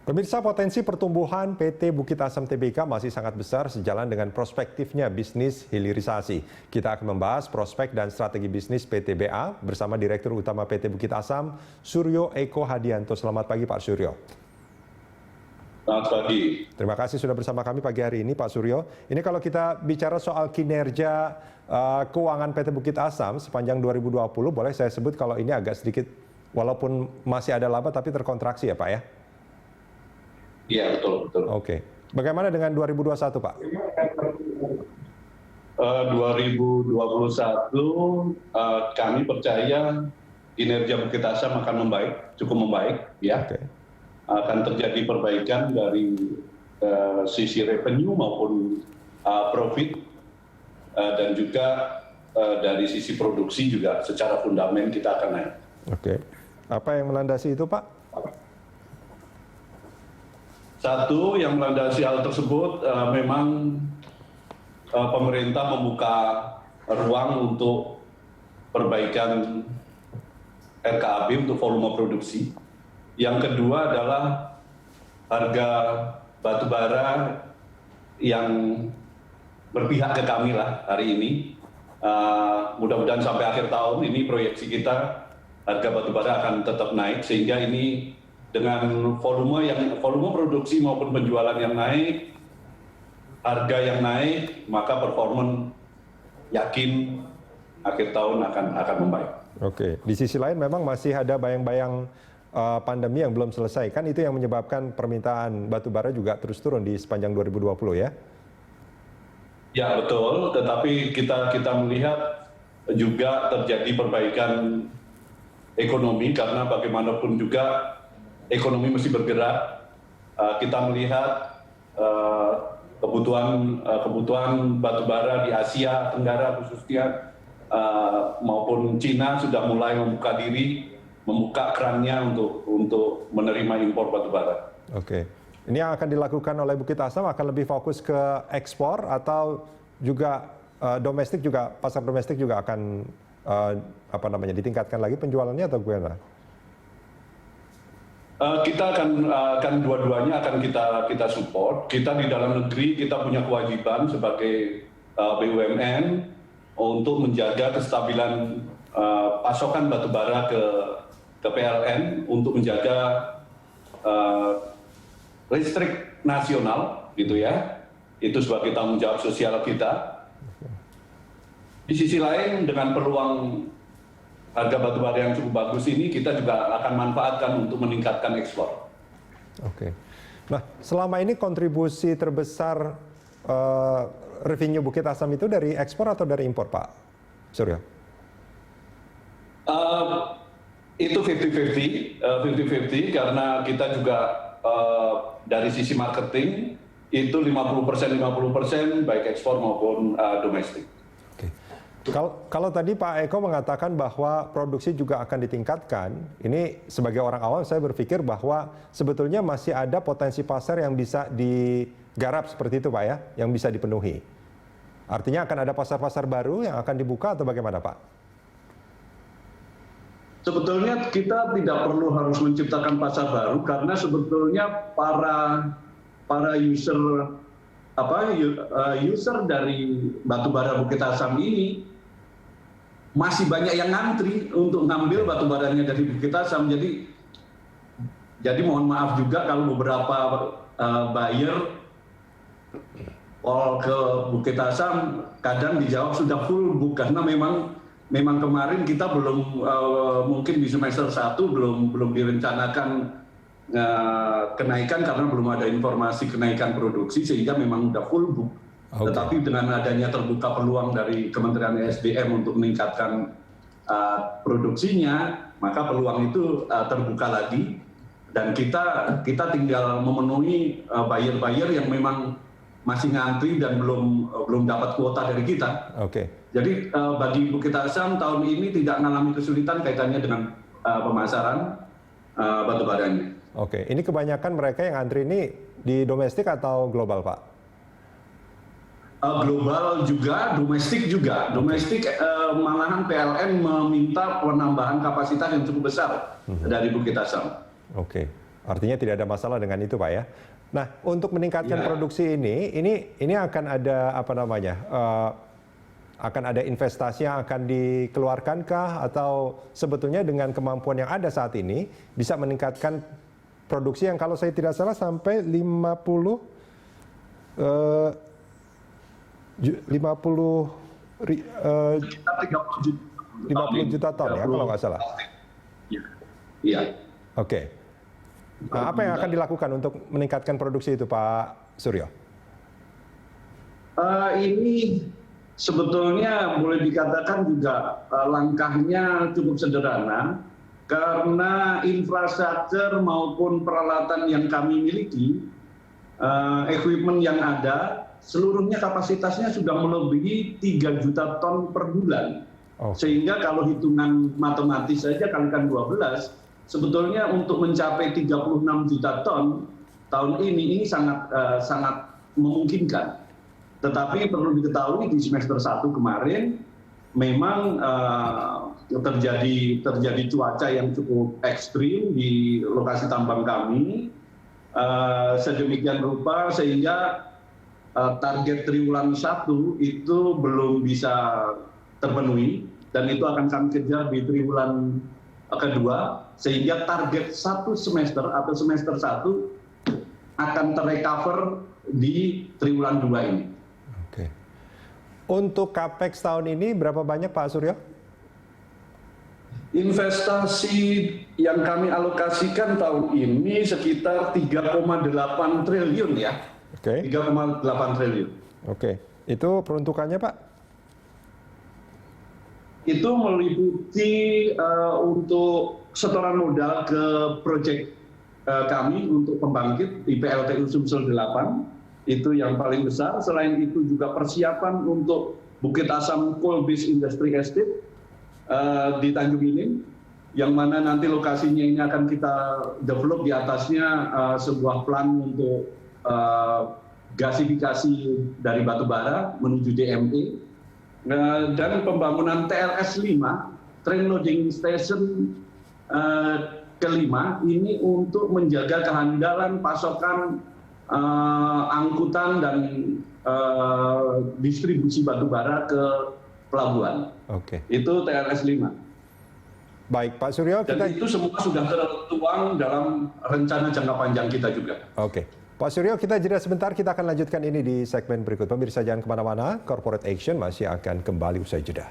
Pemirsa, potensi pertumbuhan PT Bukit Asam Tbk masih sangat besar sejalan dengan prospektifnya bisnis hilirisasi. Kita akan membahas prospek dan strategi bisnis PT BA bersama Direktur Utama PT Bukit Asam, Suryo Eko Hadianto. Selamat pagi Pak Suryo. Selamat pagi. Terima kasih sudah bersama kami pagi hari ini Pak Suryo. Ini kalau kita bicara soal kinerja keuangan PT Bukit Asam sepanjang 2020, boleh saya sebut kalau ini agak sedikit, walaupun masih ada laba tapi terkontraksi ya Pak ya? Iya, betul. Oke. Bagaimana dengan 2021, Pak? 2021 kami percaya kinerja Bukit Asam akan membaik, cukup membaik, ya. Oke. Akan terjadi perbaikan dari sisi revenue maupun profit, dan juga dari sisi produksi juga secara fundamental kita akan naik. Oke. Apa yang melandasi itu, Pak? Satu yang melandasi hal tersebut, memang pemerintah membuka ruang untuk perbaikan RKAB untuk volume produksi. Yang kedua adalah harga batubara yang berpihak ke kami lah hari ini. Mudah-mudahan sampai akhir tahun ini proyeksi kita harga batubara akan tetap naik, sehingga ini dengan volume produksi maupun penjualan yang naik, harga yang naik, maka performa yakin akhir tahun akan membaik. Oke. Di sisi lain memang masih ada bayang-bayang pandemi yang belum selesai. Kan itu yang menyebabkan permintaan batubara juga terus turun di sepanjang 2020 ya? Ya betul, tetapi kita melihat juga terjadi perbaikan ekonomi karena bagaimanapun juga ekonomi mesti bergerak. Kita melihat kebutuhan batubara di Asia Tenggara khususnya maupun Cina sudah mulai membuka diri, membuka kerannya untuk menerima impor batubara. Oke. Ini yang akan dilakukan oleh Bukit Asam akan lebih fokus ke ekspor atau juga domestik, juga pasar domestik juga akan ditingkatkan lagi penjualannya atau gimana? Kita akan dua-duanya akan kita support. Kita di dalam negeri kita punya kewajiban sebagai BUMN untuk menjaga kestabilan pasokan batubara ke PLN untuk menjaga listrik nasional, gitu ya. Itu sebagai tanggung jawab sosial kita. Di sisi lain dengan peluang harga batubara yang cukup bagus ini, kita juga akan manfaatkan untuk meningkatkan ekspor. Oke. Nah, selama ini kontribusi terbesar revenue Bukit Asam itu dari ekspor atau dari impor, Pak Suryo? Itu 50-50 karena kita juga dari sisi marketing itu 50% baik ekspor maupun domestik. Kalau tadi Pak Eko mengatakan bahwa produksi juga akan ditingkatkan, ini sebagai orang awam saya berpikir bahwa sebetulnya masih ada potensi pasar yang bisa digarap seperti itu Pak ya, yang bisa dipenuhi. Artinya akan ada pasar-pasar baru yang akan dibuka atau bagaimana Pak? Sebetulnya kita tidak perlu harus menciptakan pasar baru karena sebetulnya para user dari batubara Bukit Asam ini masih banyak yang ngantri untuk ngambil batubaranya dari Bukit Asam. Jadi mohon maaf juga kalau beberapa buyer call ke Bukit Asam kadang dijawab sudah full book karena memang kemarin kita belum mungkin di semester 1 belum direncanakan kenaikan karena belum ada informasi kenaikan produksi sehingga memang udah full book. Okay. Tetapi dengan adanya terbuka peluang dari Kementerian SDM untuk meningkatkan produksinya, maka peluang itu terbuka lagi dan kita tinggal memenuhi buyer-buyer yang memang masih ngantri dan belum dapat kuota dari kita. Oke. Jadi bagi Bukit Asam tahun ini tidak mengalami kesulitan kaitannya dengan pemasaran batubaranya. Oke, ini kebanyakan mereka yang antri ini di domestik atau global, Pak? Global juga, domestik juga. Domestik malahan PLN meminta penambahan kapasitas yang cukup besar dari Bukit Asam. Oke. Artinya tidak ada masalah dengan itu, Pak ya. Nah, untuk meningkatkan produksi ini akan ada apa namanya? Akan ada investasi yang akan dikeluarkankah atau sebetulnya dengan kemampuan yang ada saat ini bisa meningkatkan produksi yang kalau saya tidak salah sampai 50 juta ton ya kalau nggak salah. Iya. Oke. Nah, apa yang akan dilakukan untuk meningkatkan produksi itu, Pak Suryo? Ini sebetulnya boleh dikatakan juga langkahnya cukup sederhana karena infrastruktur maupun peralatan yang kami miliki, equipment yang ada, seluruhnya kapasitasnya sudah melebihi 3 juta ton per bulan. Sehingga kalau hitungan matematis saja kalikan 12, sebetulnya untuk mencapai 36 juta ton tahun ini sangat memungkinkan. Tetapi perlu diketahui di semester 1 kemarin memang terjadi cuaca yang cukup ekstrim di lokasi tambang kami, sedemikian rupa sehingga target triwulan 1 itu belum bisa terpenuhi dan itu akan kami kejar di triwulan kedua sehingga target satu semester atau semester 1 akan terrecover di triwulan 2 ini. Oke. Untuk capex tahun ini berapa banyak Pak Suryo? Investasi yang kami alokasikan tahun ini sekitar 3,8 triliun ya. Oke. 3,8 triliun. Oke. Itu peruntukannya Pak? Itu meliputi untuk setoran modal ke proyek kami untuk pembangkit di PLTU Sumsel 8, itu yang paling besar. Selain itu juga persiapan untuk Bukit Asam Coal Base Industry Estate di Tanjung Inim, yang mana nanti lokasinya ini akan kita develop di atasnya sebuah plan untuk gasifikasi dari batu bara menuju DME. Dan pembangunan TLS 5, Train Loading Station kelima, ini untuk menjaga kehandalan pasokan angkutan dan distribusi batu bara ke pelabuhan. Oke. Itu TLS 5. Baik, Pak Suryo. Dan itu semua sudah tertuang dalam rencana jangka panjang kita juga. Oke. Pak Suryo, kita jeda sebentar, kita akan lanjutkan ini di segmen berikut. Pemirsa jangan kemana-mana, Corporate Action masih akan kembali usai jeda.